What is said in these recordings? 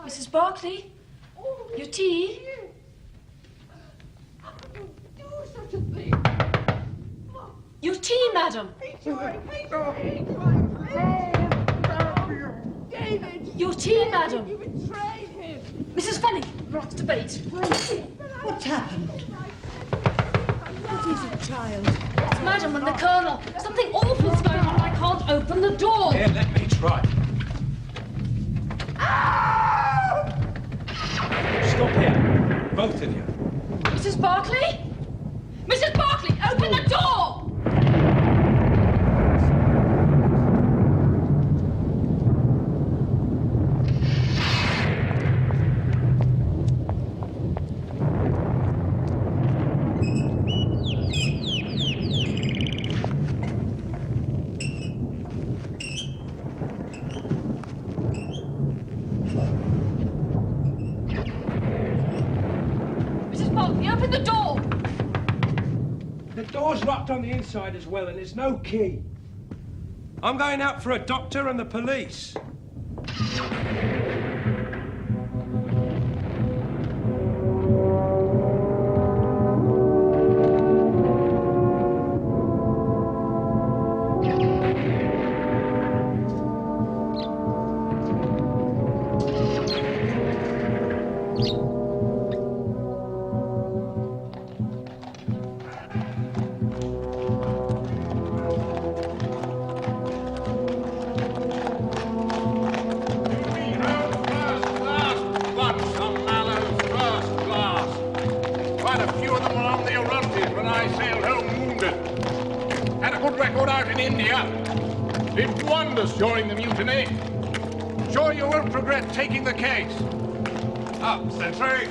Mrs. Barclay, your tea? Do such a thing. Your tea, madam. David! Your tea, madam. You betrayed him! Mrs. Fenwick, not to debate. What's happened? What is it, child? It's madam and the colonel. Something awful's going on. I can't open the door. Here, let me try. Stop here, both of you. Mrs. Barclay? Mrs. Barclay, open the door! Open the door! The door's locked on the inside as well, and there's no key. I'm going out for a doctor and the police. Did wonders during the mutiny. Sure you won't regret taking the case. Up, sentry.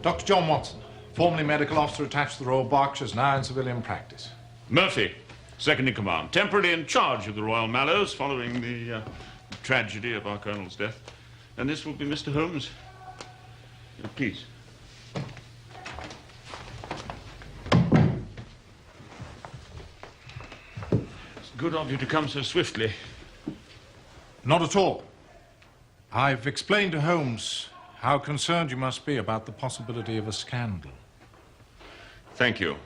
Dr. John Watson, formerly medical officer attached to the Royal Berkshires, now in civilian practice. Murphy, second in command, temporarily in charge of the Royal Mallows following the tragedy of our colonel's death. And this will be Mr. Holmes. Please. It's good of you to come so swiftly. Not at all. I've explained to Holmes how concerned you must be about the possibility of a scandal. Thank you.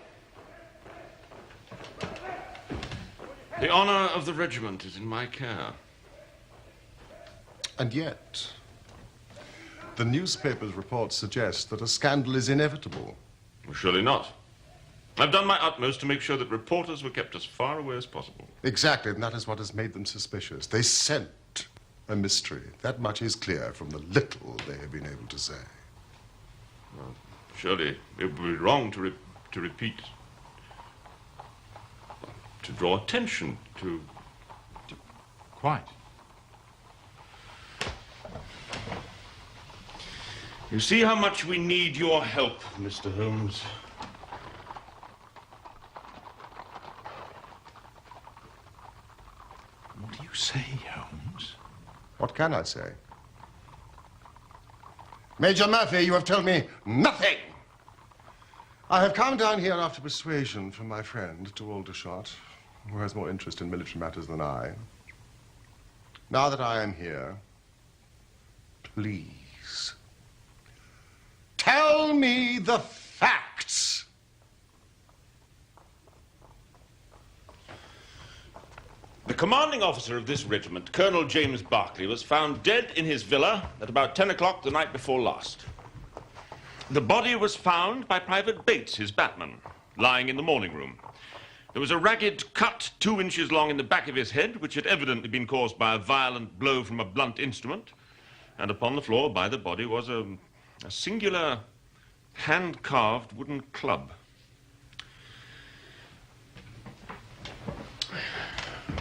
The honor of the regiment is in my care. And yet, the newspapers' reports suggest that a scandal is inevitable. Well, surely not. I've done my utmost to make sure that reporters were kept as far away as possible. Exactly, and that is what has made them suspicious. They scent a mystery. That much is clear from the little they have been able to say. Well, surely it would be wrong to repeat, to draw attention to... Quite. You see how much we need your help, Mr. Holmes. What do you say, Holmes? What can I say? Major Murphy, you have told me nothing. I have come down here after persuasion from my friend, to Aldershot, who has more interest in military matters than I. Now that I am here, please, tell me the facts. The commanding officer of this regiment, Colonel James Berkeley, was found dead in his villa at about 10 o'clock the night before last. The body was found by Private Bates, his batman, lying in the morning room. There was a ragged cut 2 inches long in the back of his head, which had evidently been caused by a violent blow from a blunt instrument. And upon the floor by the body was a singular hand-carved wooden club.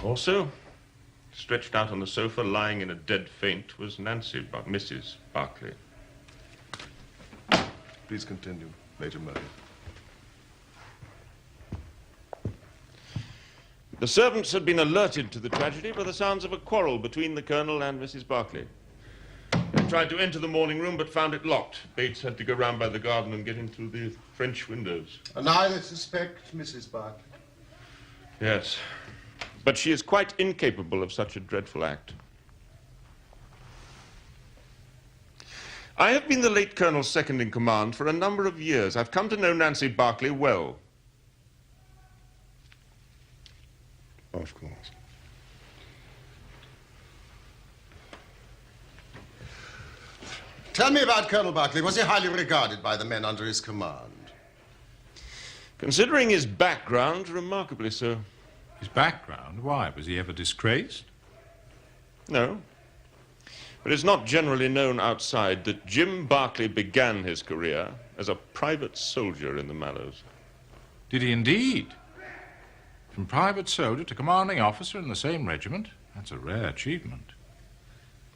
Also, stretched out on the sofa, lying in a dead faint, was Mrs. Berkeley. Please continue, Major Murphy. The servants had been alerted to the tragedy by the sounds of a quarrel between the Colonel and Mrs. Barclay. They tried to enter the morning room but found it locked. Bates had to go round by the garden and get in through the French windows. And I suspect Mrs. Barclay. Yes. But she is quite incapable of such a dreadful act. I have been the late Colonel's second in command for a number of years. I've come to know Nancy Barclay well. Of course. Tell me about Colonel Barclay. Was he highly regarded by the men under his command? Considering his background, remarkably so. His background? Why? Was he ever disgraced? No. But it's not generally known outside that Jim Barclay began his career as a private soldier in the Mallows. Did he indeed? From private soldier to commanding officer in the same regiment? That's a rare achievement.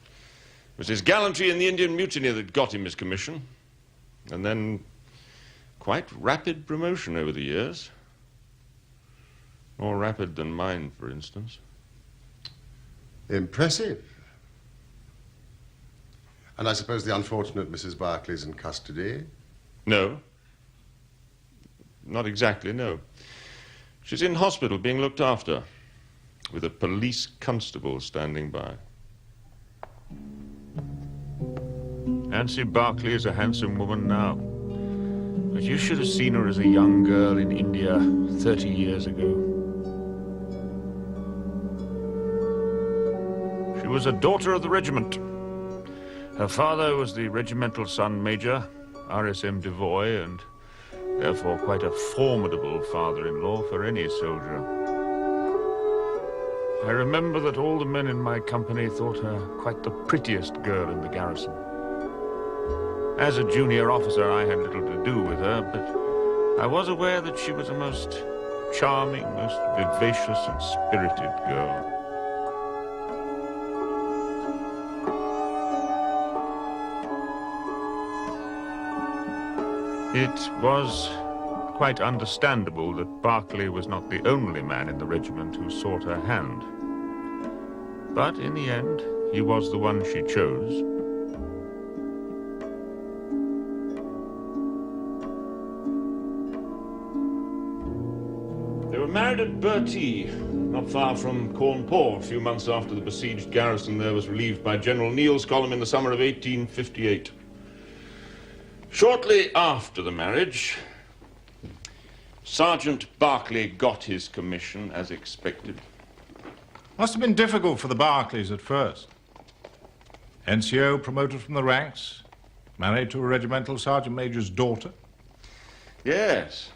It was his gallantry in the Indian Mutiny that got him his commission. And then quite rapid promotion over the years. More rapid than mine, for instance. Impressive. And I suppose the unfortunate Mrs. Barclay's in custody? No. Not exactly, no. She's in hospital being looked after, with a police constable standing by. Nancy Barclay is a handsome woman now. But you should have seen her as a young girl in India 30 years ago. She was a daughter of the regiment. Her father was the regimental son major, RSM Devoy, and therefore quite a formidable father-in-law for any soldier. I remember that all the men in my company thought her quite the prettiest girl in the garrison. As a junior officer, I had little to do with her, but I was aware that she was a most charming, most vivacious and spirited girl. It was quite understandable that Barclay was not the only man in the regiment who sought her hand. But in the end, he was the one she chose. They were married at Bertie, not far from Cawnpore, a few months after the besieged garrison there was relieved by General Neil's column in the summer of 1858. Shortly after the marriage, Sergeant Barclay got his commission as expected. Must have been difficult for the Barclays at first. NCO promoted from the ranks, married to a regimental sergeant major's daughter. Yes.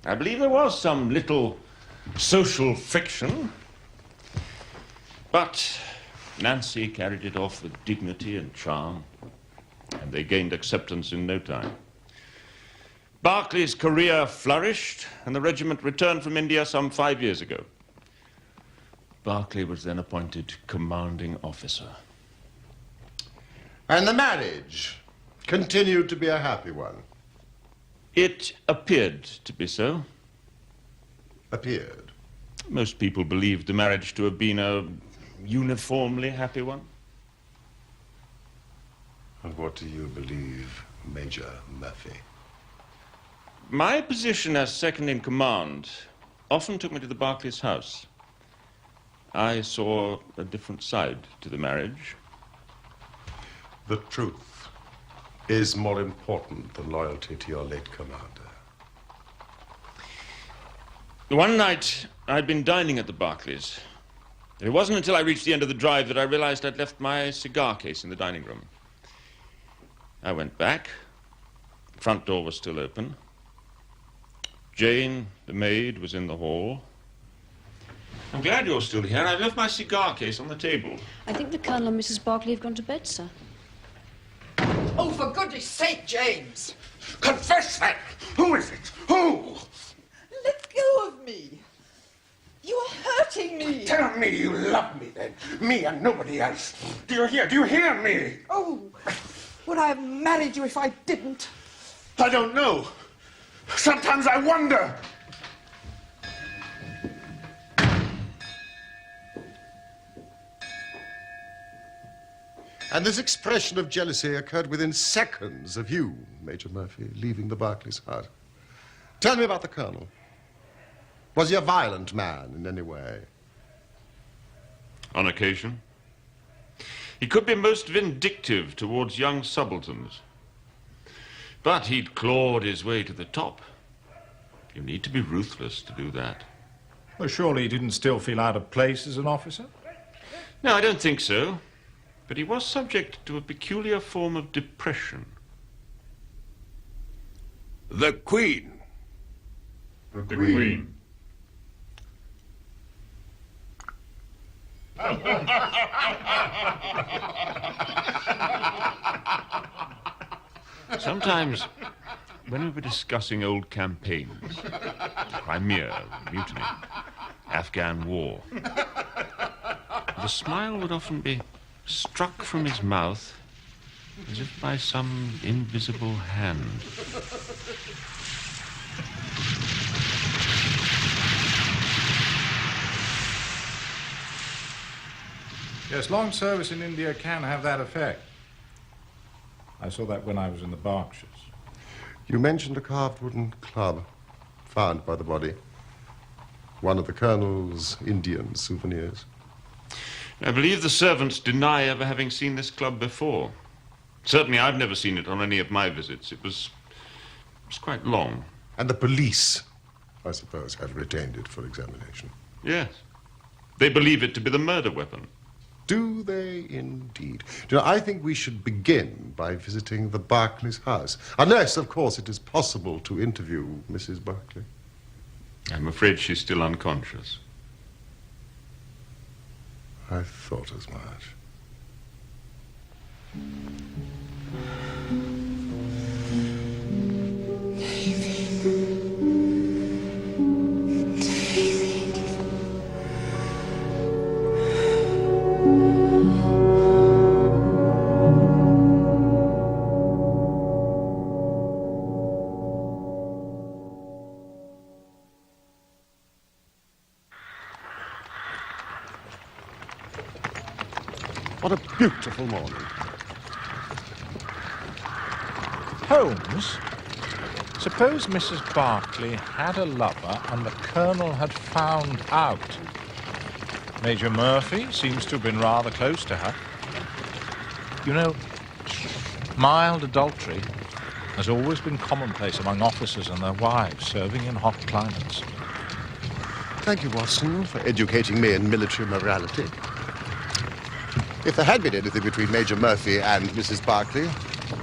I believe there was some little social friction. But Nancy carried it off with dignity and charm, and they gained acceptance in no time. Barclay's career flourished, and the regiment returned from India some 5 years ago. Barclay was then appointed commanding officer. And the marriage continued to be a happy one? It appeared to be so. Appeared? Most people believed the marriage to have been a uniformly happy one. And what do you believe, Major Murphy? My position as second in command often took me to the Barclays' house. I saw a different side to the marriage. The truth is more important than loyalty to your late commander. One night, I'd been dining at the Barclays. It wasn't until I reached the end of the drive that I realized I'd left my cigar case in the dining room. I went back. The front door was still open. Jane, the maid, was in the hall. I'm glad you're still here. I've left my cigar case on the table. I think the Colonel and Mrs. Barclay have gone to bed, sir. Oh, for goodness sake, James! Confess that! Who is it? Who? Let go of me! You are hurting me! Tell me you love me, then. Me and nobody else. Do you hear? Do you hear me? Oh, would I have married you if I didn't? I don't know. Sometimes I wonder. And this expression of jealousy occurred within seconds of you, Major Murphy, leaving the Barclays' hut. Tell me about the Colonel. Was he a violent man in any way? On occasion. He could be most vindictive towards young subalterns. But he'd clawed his way to the top. You need to be ruthless to do that. Well, surely he didn't still feel out of place as an officer? No, I don't think so. But he was subject to a peculiar form of depression. The Queen. The Queen. Sometimes, when we were discussing old campaigns, Crimea, Mutiny, Afghan War, the smile would often be struck from his mouth as if by some invisible hand. Yes, long service in India can have that effect. I saw that when I was in the Berkshires. You mentioned a carved wooden club found by the body. One of the Colonel's Indian souvenirs. I believe the servants deny ever having seen this club before. Certainly I've never seen it on any of my visits. It was quite long. And the police, I suppose, have retained it for examination. Yes. They believe it to be the murder weapon. Do they indeed? You know, I think we should begin by visiting the Barclays' house. Unless, of course, it is possible to interview Mrs. Barclay. I'm afraid she's still unconscious. I thought as much. What a beautiful morning. Holmes, suppose Mrs. Barclay had a lover and the Colonel had found out. Major Murphy seems to have been rather close to her. You know, mild adultery has always been commonplace among officers and their wives serving in hot climates. Thank you, Watson, for educating me in military morality. If there had been anything between Major Murphy and Mrs. Barclay,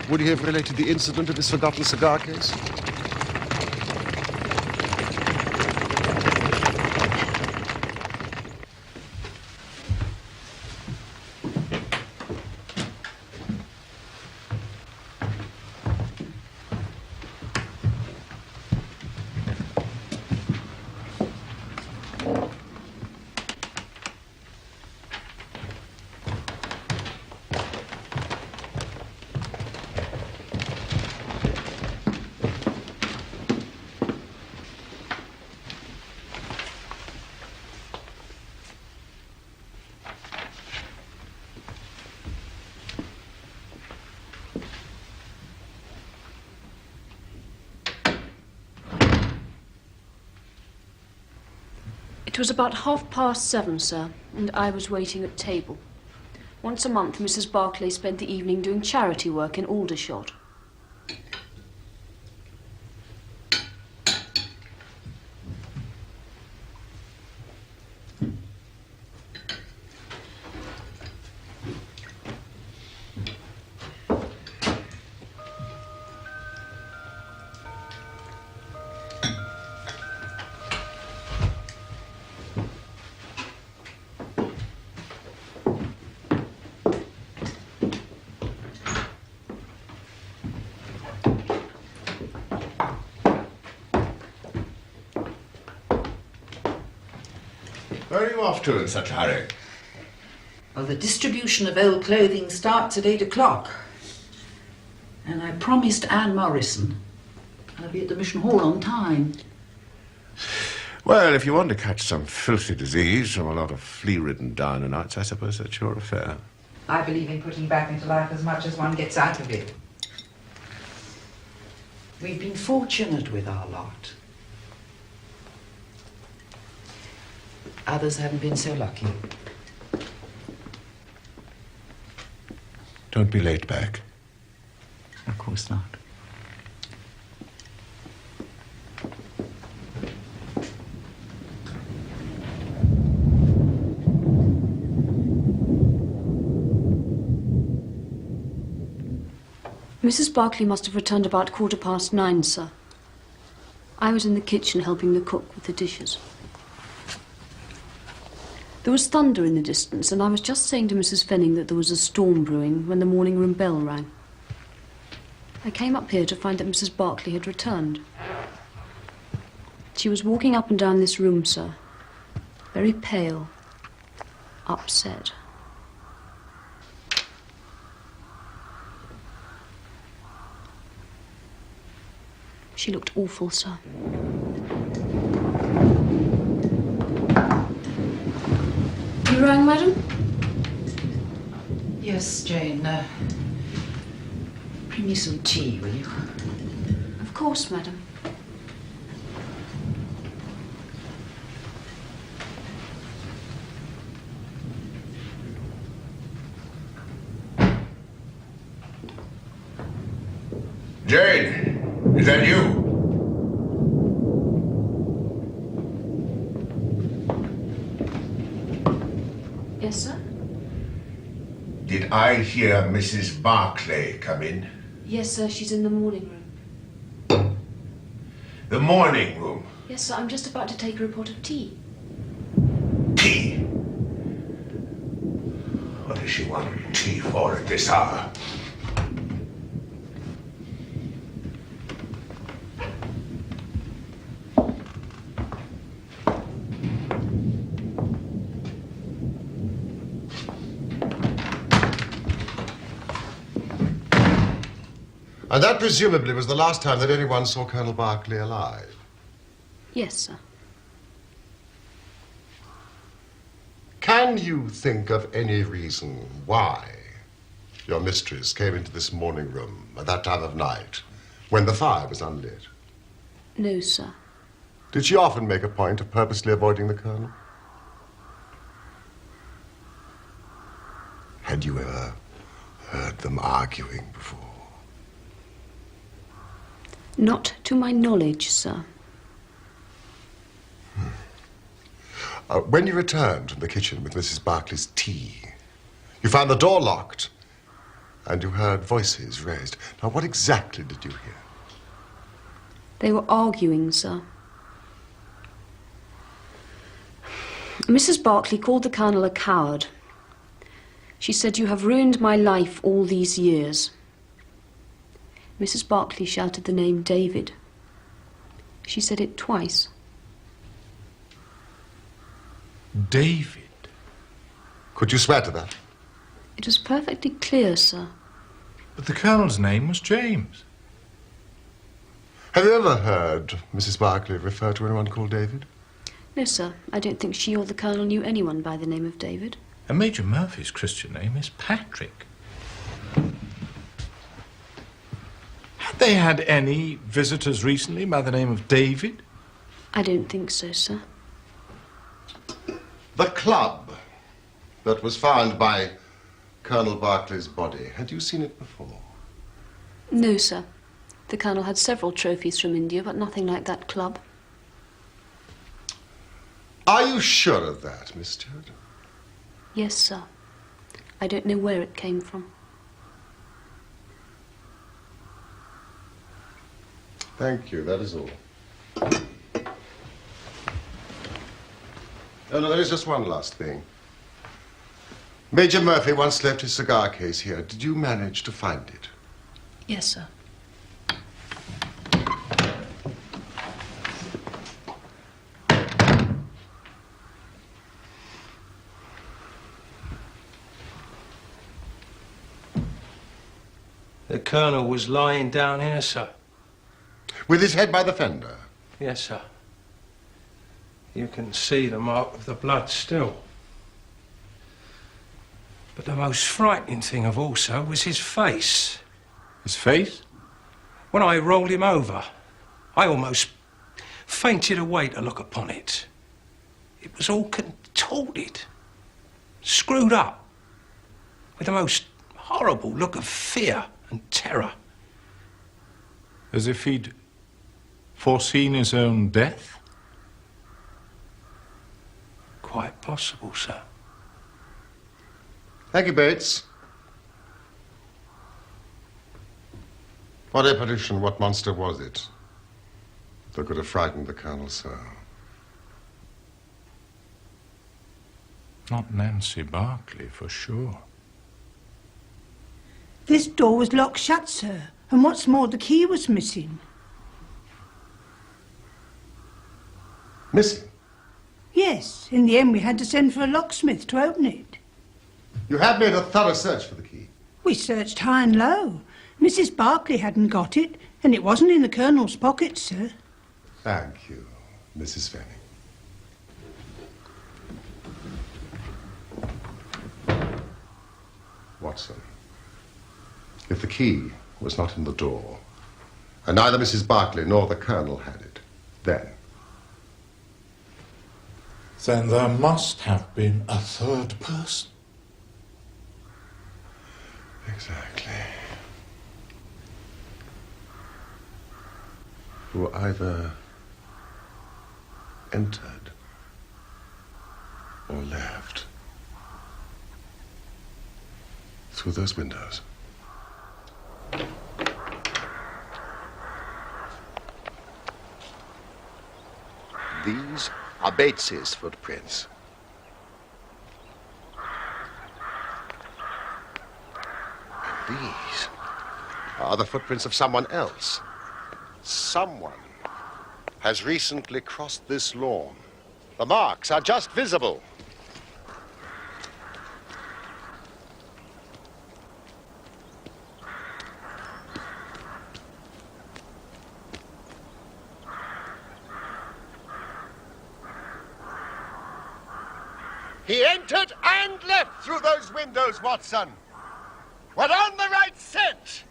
would he have related the incident of his forgotten cigar case? It was about 7:30, sir, and I was waiting at table. Once a month, Mrs. Barclay spent the evening doing charity work in Aldershot. Where are you off to in such a hurry? Well, the distribution of old clothing starts at 8 o'clock. And I promised Anne Morrison I'll be at the Mission Hall on time. Well, if you want to catch some filthy disease from a lot of flea-ridden downer nights, I suppose that's your affair. I believe in putting back into life as much as one gets out of it. We've been fortunate with our lot. Others haven't been so lucky. Don't be late back. Of course not. Mrs. Barclay must have returned about 9:15, sir. I was in the kitchen helping the cook with the dishes. There was thunder in the distance, and I was just saying to Mrs. Fenning that there was a storm brewing when the morning room bell rang. I came up here to find that Mrs. Barclay had returned. She was walking up and down this room, sir, very pale, upset. She looked awful, sir. You rang, madam? Yes, Jane. Bring me some tea, will you? Of course, madam. Jane, is that you? Yes, sir? Did I hear Mrs. Barclay come in? Yes, sir, she's in the morning room. The morning room. Yes, sir, I'm just about to take her a pot of tea. Tea? What does she want tea for at this hour? And that presumably was the last time that anyone saw Colonel Barclay alive. Yes, sir. Can you think of any reason why your mistress came into this morning room at that time of night when the fire was unlit? No, sir. Did she often make a point of purposely avoiding the Colonel? Had you ever heard them arguing before? Not to my knowledge, sir. When you returned from the kitchen with Mrs. Barclay's tea, you found the door locked and you heard voices raised. Now, what exactly did you hear? They were arguing, sir. Mrs. Barclay called the Colonel a coward. She said, "You have ruined my life all these years." Mrs. Barclay shouted the name David. She said it twice. David? Could you swear to that? It was perfectly clear, sir. But the Colonel's name was James. Have you ever heard Mrs. Barclay refer to anyone called David? No, sir. I don't think she or the Colonel knew anyone by the name of David. And Major Murphy's Christian name is Patrick. Had they had any visitors recently by the name of David? I don't think so, sir. The club that was found by Colonel Barclay's body, had you seen it before? No, sir. The Colonel had several trophies from India, but nothing like that club. Are you sure of that, Miss Stewart? Yes, sir. I don't know where it came from. Thank you, that is all. Oh, no, there is just one last thing. Major Murphy once left his cigar case here. Did you manage to find it? Yes, sir. The Colonel was lying down here, sir. With his head by the fender? Yes, sir. You can see the mark of the blood still. But the most frightening thing of all, sir, was his face. His face? When I rolled him over, I almost fainted away to look upon it. It was all contorted, screwed up, with the most horrible look of fear and terror. As if he'd foreseen his own death? Quite possible, sir. Thank you, Bates. What apparition, what monster was it that could have frightened the Colonel so? Not Nancy Barclay, for sure. This door was locked shut, sir. And what's more, the key was missing. Missing? Yes, in the end we had to send for a locksmith to open it. You have made a thorough search for the key. We searched high and low. Mrs. Barclay hadn't got it, and it wasn't in the Colonel's pocket, sir. Thank you, Mrs. Fanning. Watson, if the key was not in the door, and neither Mrs. Barclay nor the Colonel had it, then there must have been a third person. Exactly. Who either entered or left through those windows. These are Bates's footprints. And these are the footprints of someone else. Someone has recently crossed this lawn. The marks are just visible. He entered and left through those windows, Watson. We're on the right scent.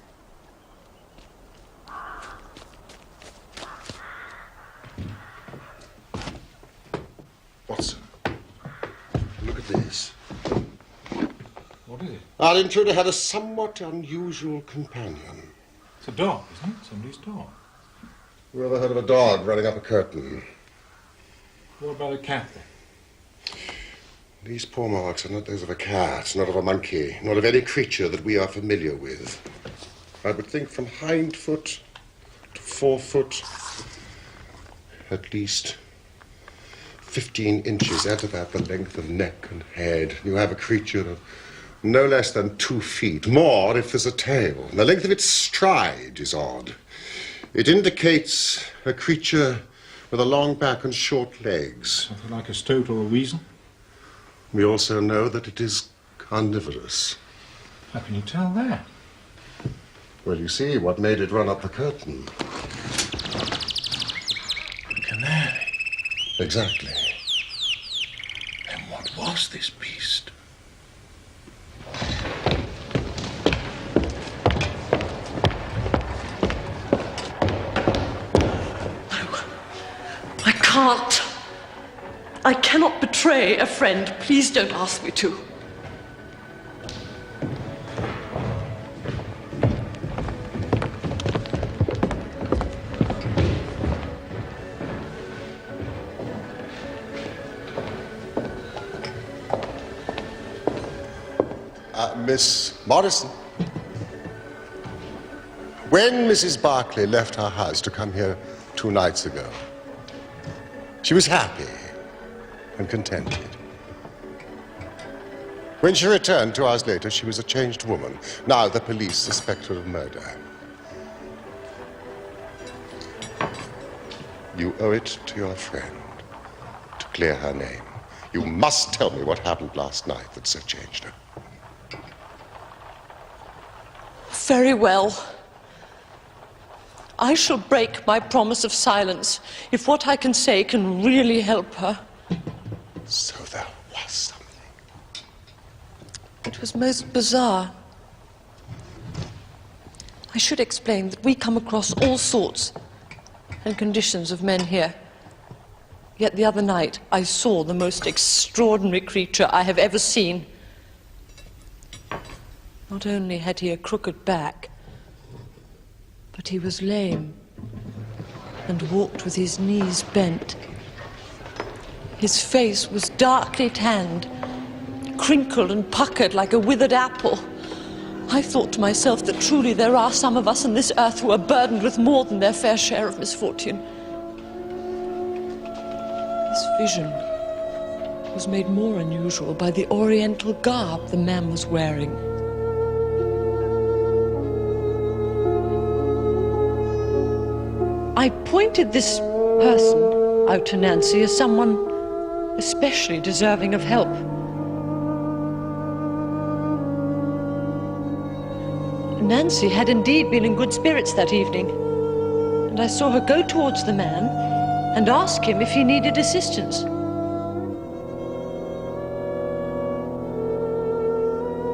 Watson, look at this. What is it? Our intruder had a somewhat unusual companion. It's a dog, isn't it? Somebody's dog. You ever heard of a dog running up a curtain? What about a cat, then? These paw marks are not those of a cat, not of a monkey, not of any creature that we are familiar with. I would think from hind foot to forefoot, at least 15 inches, add to that the length of neck and head. You have a creature of no less than 2 feet, more if there's a tail. And the length of its stride is odd. It indicates a creature with a long back and short legs. Something like a stoat or a weasel? We also know that it is carnivorous. How can you tell that? Well, you see, what made it run up the curtain? A canary. Exactly. Then what was this beast? I can't. I cannot betray a friend. Please don't ask me to. Miss Morrison. When Mrs. Barclay left her house to come here 2 nights ago, she was happy and contented. When she returned 2 hours later, she was a changed woman. Now the police suspect her of murder. You owe it to your friend to clear her name. You must tell me what happened last night that so changed her. Very well. I shall break my promise of silence if what I can say can really help her. So there was something. It It was most bizarre. I should explain that we come across all sorts and conditions of men here. Yet the other night I saw the most extraordinary creature I have ever seen. Not only had he a crooked back, but he was lame and walked with his knees bent. His face was darkly tanned, crinkled and puckered like a withered apple. I thought to myself that truly there are some of us on this earth who are burdened with more than their fair share of misfortune. This vision was made more unusual by the oriental garb the man was wearing. I pointed this person out to Nancy as someone especially deserving of help. Nancy had indeed been in good spirits that evening, and I saw her go towards the man and ask him if he needed assistance.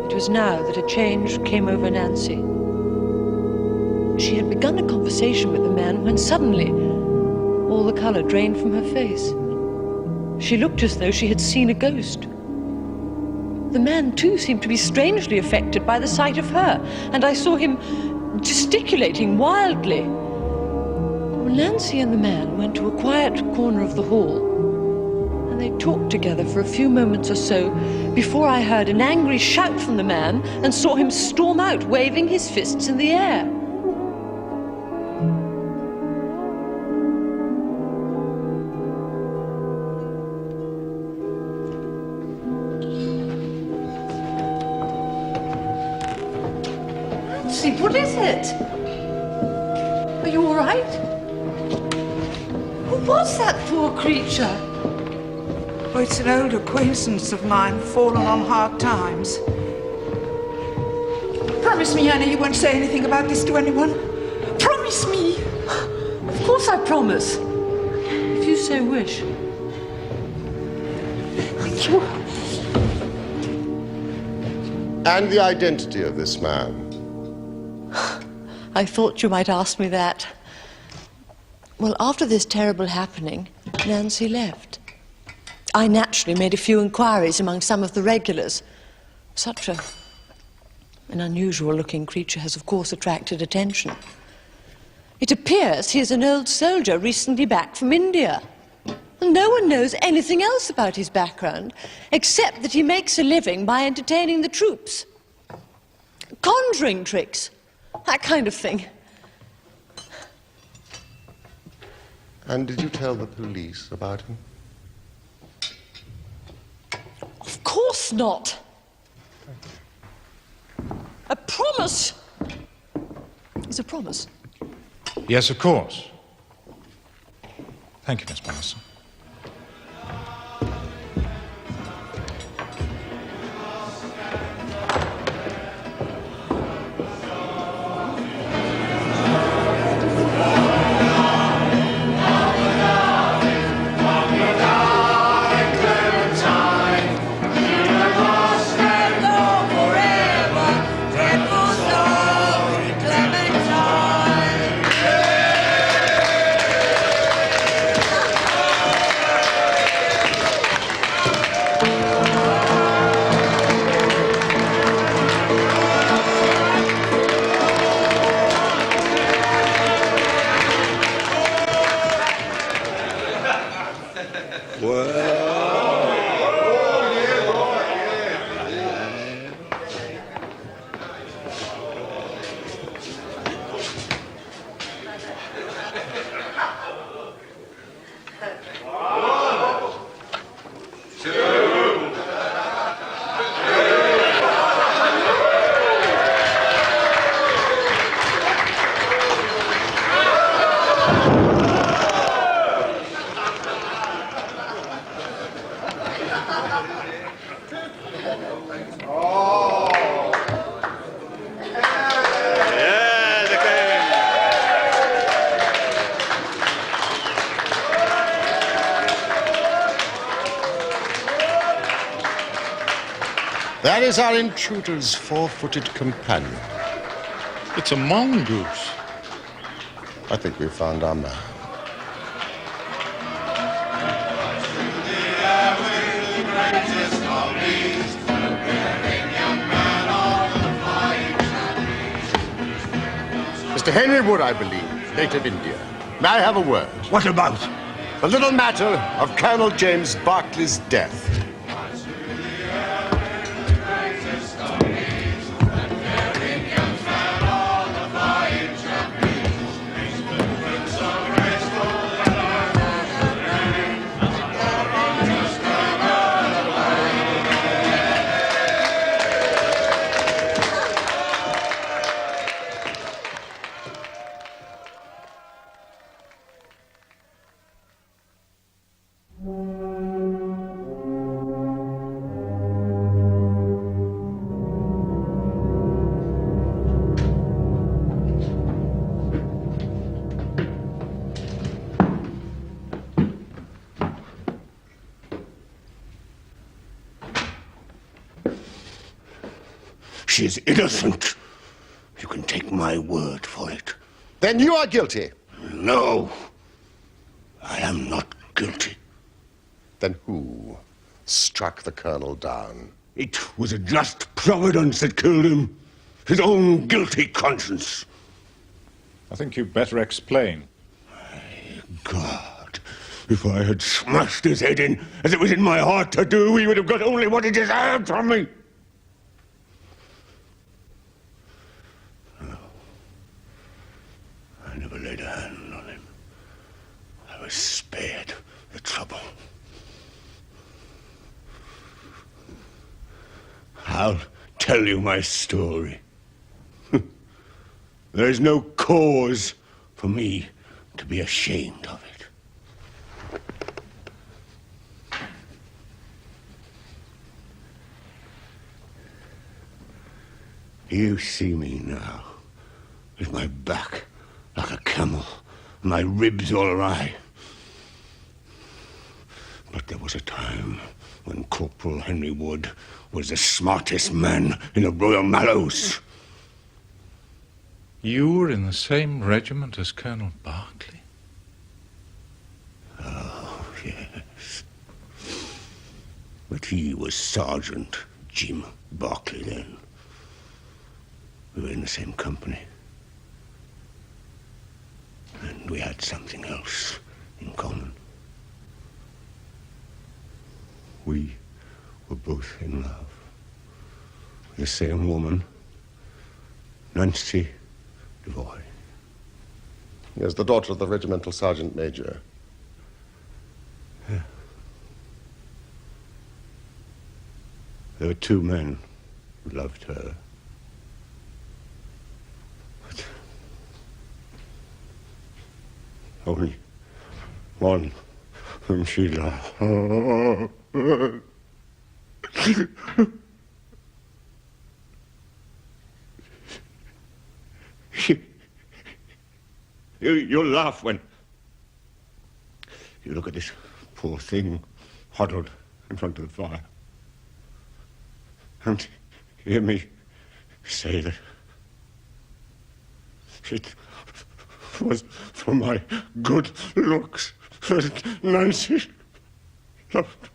It was now that a change came over Nancy. She had begun a conversation with the man when suddenly all the color drained from her face. She looked as though she had seen a ghost. The man, too, seemed to be strangely affected by the sight of her, and I saw him gesticulating wildly. Well, Nancy and the man went to a quiet corner of the hall, and they talked together for a few moments or so before I heard an angry shout from the man and saw him storm out, waving his fists in the air. What is it? Are you all right? Who was that poor creature? Oh, it's an old acquaintance of mine, fallen on hard times. Promise me, Anna, you won't say anything about this to anyone. Promise me. Of course I promise, if you so wish. And the identity of this man? I thought you might ask me that. Well, after this terrible happening, Nancy left. I naturally made a few inquiries among some of the regulars. Such an unusual-looking creature has, of course, attracted attention. It appears he is an old soldier recently back from India. And no one knows anything else about his background, except that he makes a living by entertaining the troops. Conjuring tricks. That kind of thing. And did you tell the police about him? Of course not. A promise is a promise. Yes, of course. Thank you, Miss Morrison. That is our intruder's four-footed companion. It's a mongoose. I think we've found our man. Mr. Henry Wood, I believe, native India. May I have a word? What about? The little matter of Colonel James Berkeley's death. She's innocent. You can take my word for it. Then you are guilty. No. I am not guilty. Then who struck the colonel down? It was a just providence that killed him. His own guilty conscience. I think you'd better explain. God, if I had smashed his head in, as it was in my heart to do, he would have got only what he deserved from me. No. I never laid a hand on him. I was spared the trouble. I'll tell you my story. There is no cause for me to be ashamed of it. You see me now, with my back like a camel, and my ribs all awry. But there was a time when Corporal Henry Wood was the smartest man in the Royal Mallows. You were in the same regiment as Colonel Berkeley? Oh, yes. But he was Sergeant Jim Berkeley then. We were in the same company. And we had something else in common. We were both in love with the same woman, Nancy Devoy. Yes, the daughter of the regimental sergeant major. Yeah. There were two men who loved her. But only one whom she loved. You'll laugh when you look at this poor thing huddled in front of the fire and hear me say that it was for my good looks that Nancy loved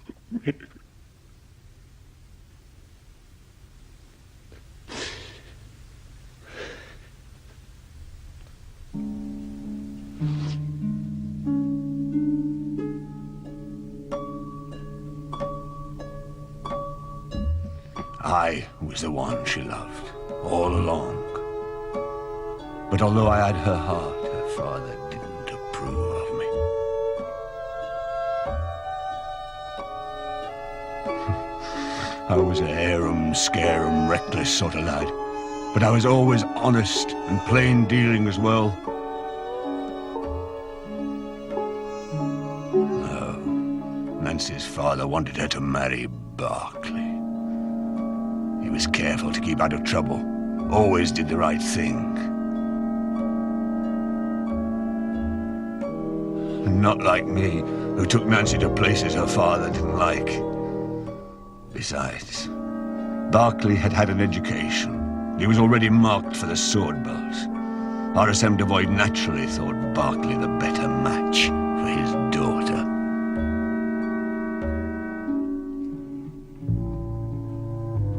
me. I was the one she loved, all along. But although I had her heart, her father didn't approve of me. I was a harum, scarum, reckless sort of lad. But I was always honest and plain dealing as well. No, Nancy's father wanted her to marry Berkeley. He was careful to keep out of trouble, always did the right thing. Not like me, who took Nancy to places her father didn't like. Besides, Berkeley had had an education. He was already marked for the sword belt. RSM Devoid naturally thought Berkeley the better match for his daughter.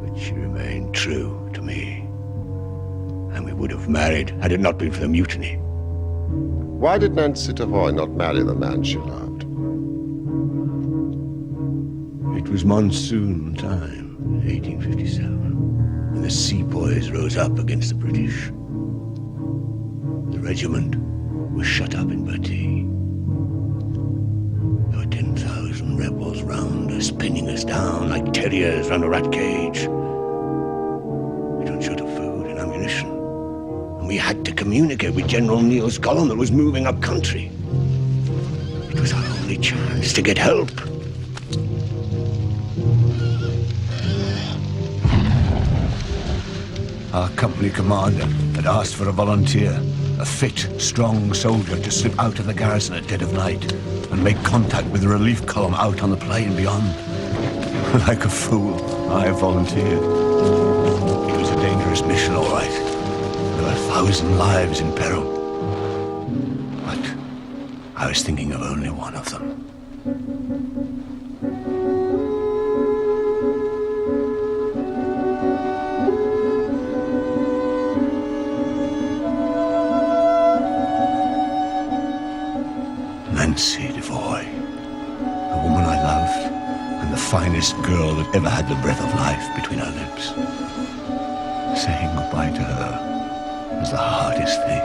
But she remained true to me. And we would have married had it not been for the mutiny. Why did Nancy Devoy not marry the man she loved? It was monsoon time, 1857, when the sepoys rose up against the British. The regiment was shut up in Bati. There were 10,000 rebels round us, pinning us down like terriers round a rat cage. We don't short of food and ammunition. And we had to communicate with General Neal's column that was moving up country. It was our only chance to get help. Our company commander had asked for a volunteer, a fit, strong soldier to slip out of the garrison at dead of night and make contact with the relief column out on the plain beyond. Like a fool, I volunteered. It was a dangerous mission, all right. There were 1,000 lives in peril. But I was thinking of only one of them. Nancy Devoy, the woman I loved, and the finest girl that ever had the breath of life between her lips. Saying goodbye to her was the hardest thing.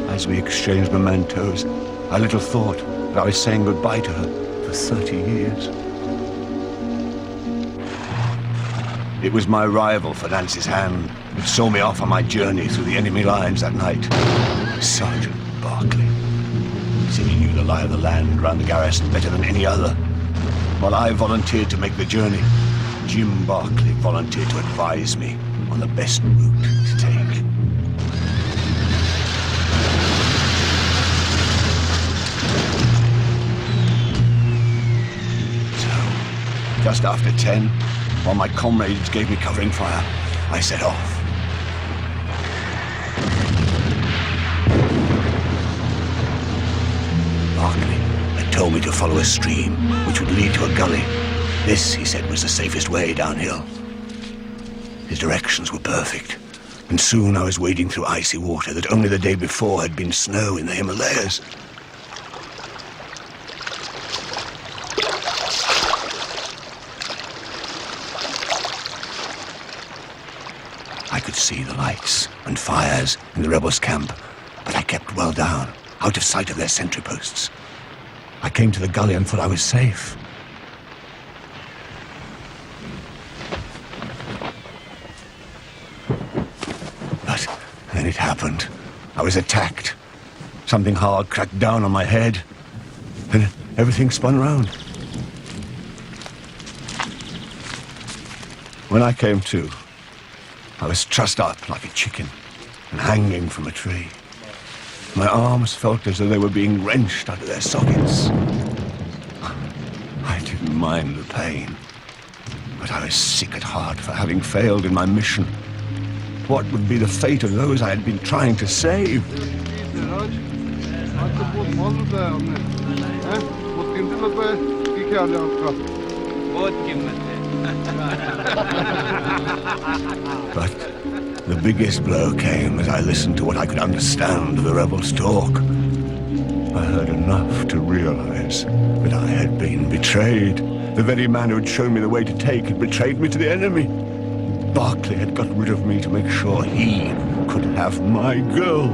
As we exchanged mementos, I little thought that I was saying goodbye to her for 30 years. It was my rival for Nancy's hand that saw me off on my journey through the enemy lines that night. Sergeant Berkeley. Said he knew the lie of the land round the garrison better than any other. While I volunteered to make the journey, Jim Berkeley volunteered to advise me on the best route to take. So, just after 10, while my comrades gave me covering fire, I set off. Berkeley had told me to follow a stream which would lead to a gully. This, he said, was the safest way downhill. His directions were perfect, and soon I was wading through icy water that only the day before had been snow in the Himalayas. I could see the lights and fires in the rebels' camp, but I kept well down, out of sight of their sentry posts. I came to the gully and thought I was safe. But then it happened. I was attacked. Something hard cracked down on my head, and everything spun round. When I came to, I was trussed up like a chicken and hanging from a tree. My arms felt as though they were being wrenched out of their sockets. I didn't mind the pain, but I was sick at heart for having failed in my mission. What would be the fate of those I had been trying to save? But the biggest blow came as I listened to what I could understand of the rebels' talk. I heard enough to realize that I had been betrayed. The very man who had shown me the way to take had betrayed me to the enemy. Berkeley had got rid of me to make sure he could have my girl.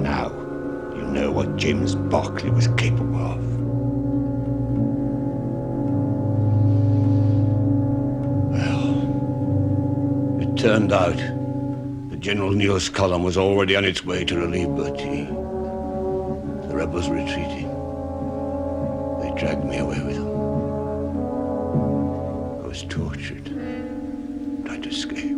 Now, you know what James Berkeley was capable of. Turned out that General Neal's column was already on its way to relieve Bati. The rebels were retreating. They dragged me away with them. I was tortured, tried to escape.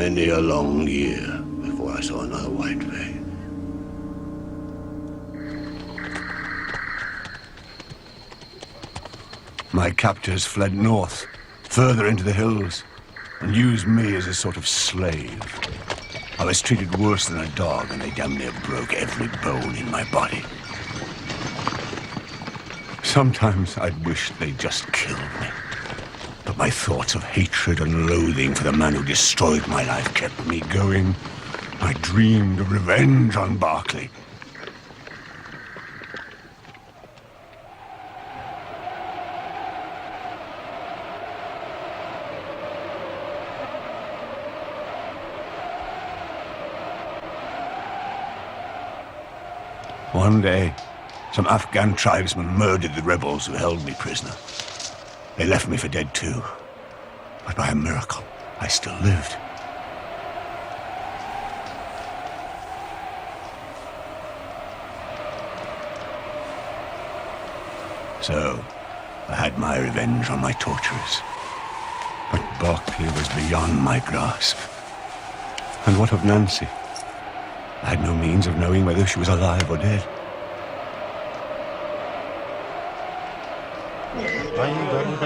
many a long year before I saw another white vein. My captors fled north, further into the hills, and used me as a sort of slave. I was treated worse than a dog, and they damn near broke every bone in my body. Sometimes I'd wish they'd just killed me. But my thoughts of hatred and loathing for the man who destroyed my life kept me going. I dreamed of revenge on Berkeley. One day, some Afghan tribesmen murdered the rebels who held me prisoner. They left me for dead too. But by a miracle, I still lived. So, I had my revenge on my torturers. But Berkeley was beyond my grasp. And what of Nancy? I had no means of knowing whether she was alive or dead.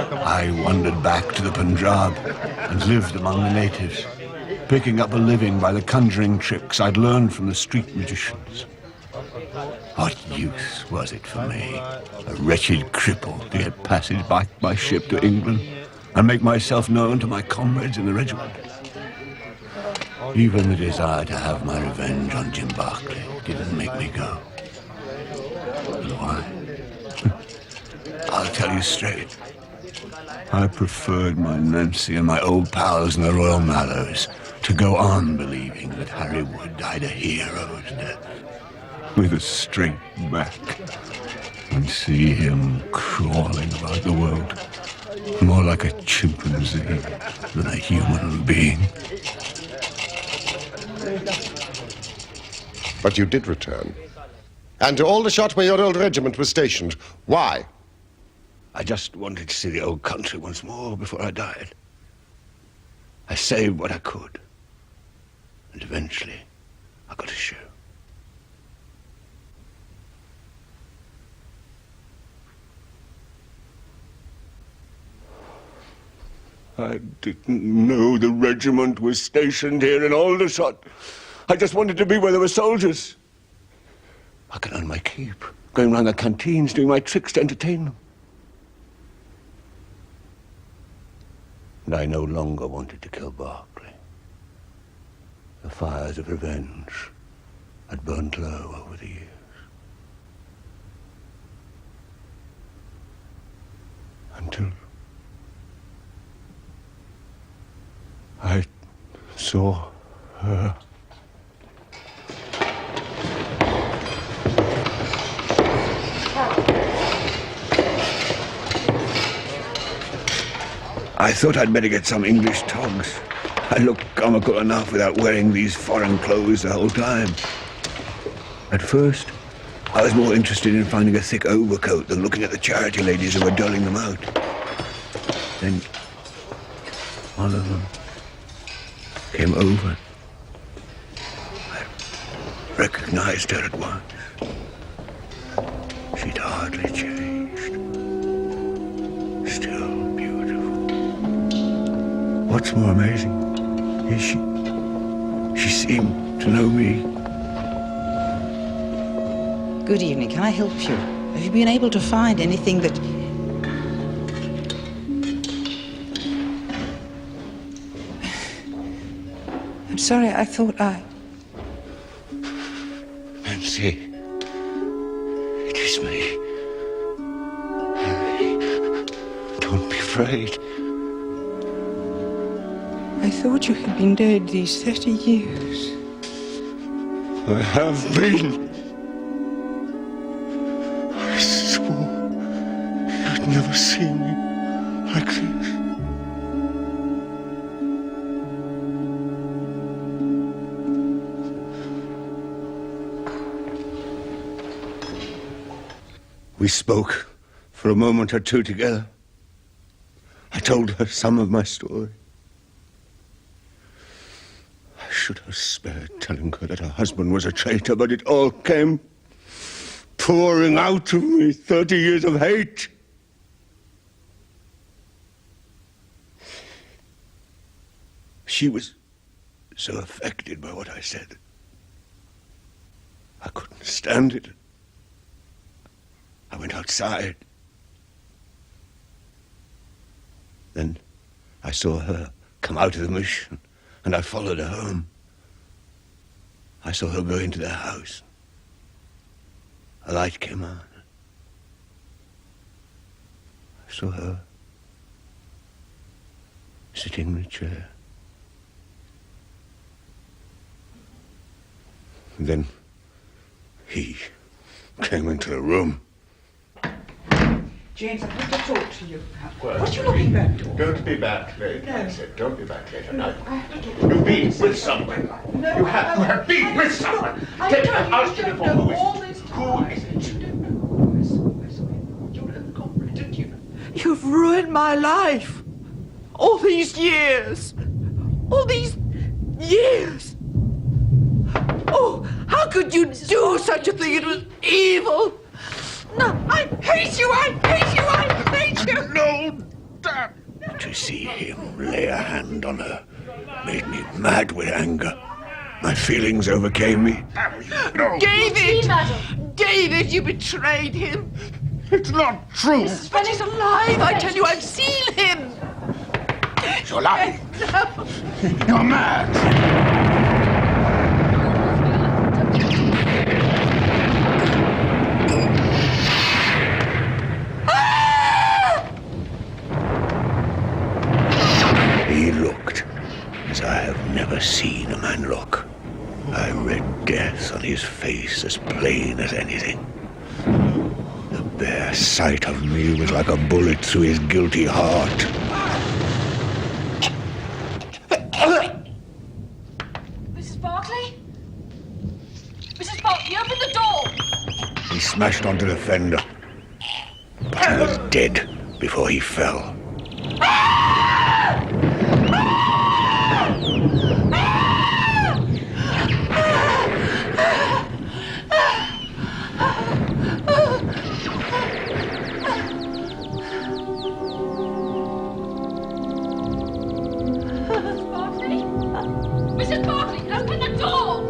I wandered back to the Punjab and lived among the natives, picking up a living by the conjuring tricks I'd learned from the street magicians. What use was it for me, a wretched cripple, to get passage back by ship to England and make myself known to my comrades in the regiment? Even the desire to have my revenge on Jim Berkeley didn't make me go. And why? I'll tell you straight. I preferred my Nancy and my old pals in the Royal Mallows to go on believing that Harry Wood died a hero's death, with a straight back, and see him crawling about the world, more like a chimpanzee than a human being. But you did return. And to Aldershot, where your old regiment was stationed. Why? I just wanted to see the old country once more before I died. I saved what I could. And eventually, I got a show. I didn't know the regiment was stationed here in Aldershot. I just wanted to be where there were soldiers. I could earn my keep, going round the canteens, doing my tricks to entertain them. And I no longer wanted to kill Berkeley. The fires of revenge had burnt low over the years. Until I saw her. I thought I'd better get some English togs. I look comical enough without wearing these foreign clothes the whole time. At first, I was more interested in finding a thick overcoat than looking at the charity ladies who were doling them out. Then, one of them came over. I recognized her at once. She'd hardly changed. Still beautiful. What's more amazing is she seemed to know me. Good evening. Can I help you? Have you been able to find anything that... I'm sorry, I thought Nancy, it is me. Harry, don't be afraid. I thought you had been dead these 30 years. I have been. I swore you'd never see me like this. We spoke for a moment or two together. I told her some of my story. should have spared telling her that her husband was a traitor, but it all came pouring out of me, 30 years of hate. She was so affected by what I said. I couldn't stand it. I went outside. Then I saw her come out of the mission, and I followed her home. I saw her go into their house. A light came on. I saw her sitting in a chair. And then he came into the room. James, I have to talk to you. What are you looking back for? Don't be back late. No. I said, don't be back late at night. I have to talk to you. You've been with someone. No, You have been with someone. Take I've asked you before. Who is it? Who is it? You don't know. I saw him. You know the culprit, didn't you? You've ruined my life. All these years. All these years. Oh, how could you do such a thing? It was evil. No, I hate you! I hate you! I hate you! No, damn. To see him lay a hand on her made me mad with anger. My feelings overcame me. No. David! David, you betrayed him. It's not true. Mrs. Fenning's alive. I tell you, I've seen him. He's alive. No. You're mad. He looked as I have never seen a man look. I read death on his face as plain as anything. The bare sight of me was like a bullet through his guilty heart. Mrs. Barclay? Mrs. Barclay, open the door! He smashed onto the fender, but he was dead before he fell. Mrs. Barclay, open the door!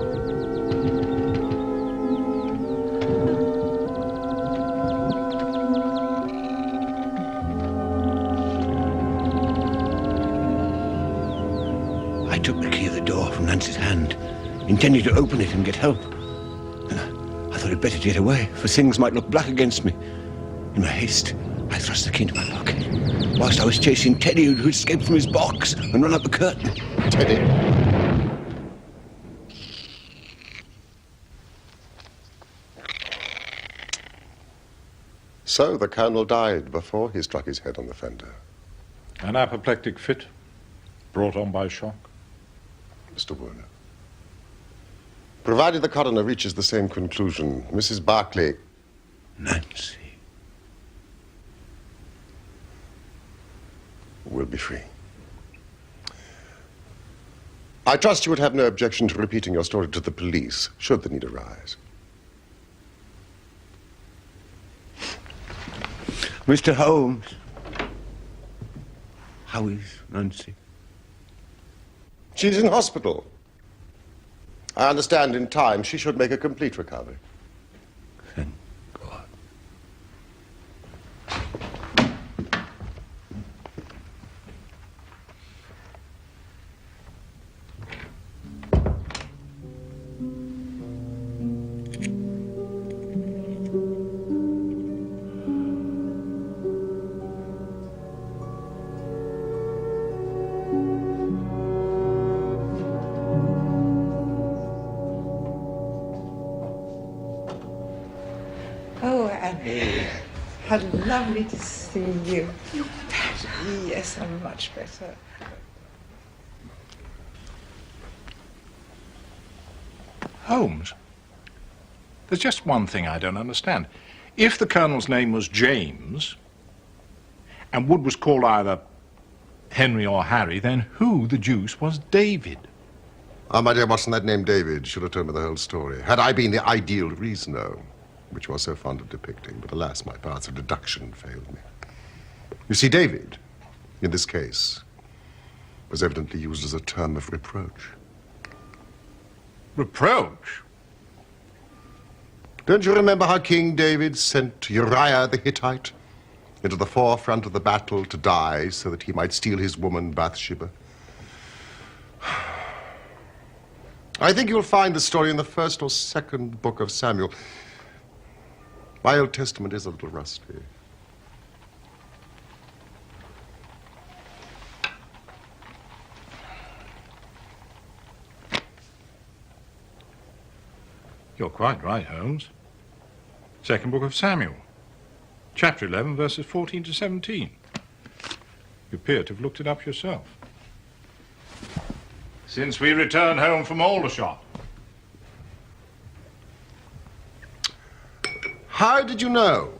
I took the key of the door from Nancy's hand, intending to open it and get help. And I thought it better to get away, for things might look black against me. In my haste, I thrust the key into my pocket, whilst I was chasing Teddy, who escaped from his box and run up the curtain. Teddy. So the Colonel died before he struck his head on the fender. An apoplectic fit brought on by shock. Mr. Werner. Provided the coroner reaches the same conclusion, Mrs. Barclay... Nancy will be free. I trust you would have no objection to repeating your story to the police, should the need arise. Mr. Holmes. How is Nancy? She's in hospital. I understand in time she should make a complete recovery. Thank God. Oh, Annie, how lovely to see you. You're better. Yes, I'm much better. Holmes, there's just one thing I don't understand. If the Colonel's name was James, and Wood was called either Henry or Harry, then who the deuce was David? Ah, my dear Watson, that name David should have told me the whole story. Had I been the ideal reasoner, which you are so fond of depicting, but alas, my powers of deduction failed me. You see, David, in this case, was evidently used as a term of reproach. Reproach? Don't you remember how King David sent Uriah the Hittite into the forefront of the battle to die so that he might steal his woman Bathsheba? I think you'll find the story in the first or second book of Samuel. My Old Testament is a little rusty. You're quite right, Holmes. Second book of Samuel. Chapter 11, verses 14 to 17. You appear to have looked it up yourself. Since we returned home from Aldershot. How did you know?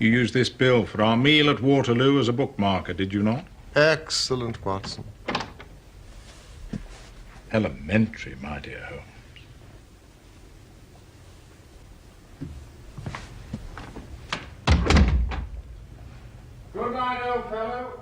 You used this bill for our meal at Waterloo as a bookmarker, did you not? Excellent, Watson. Elementary, my dear Holmes. Good night, old fellow.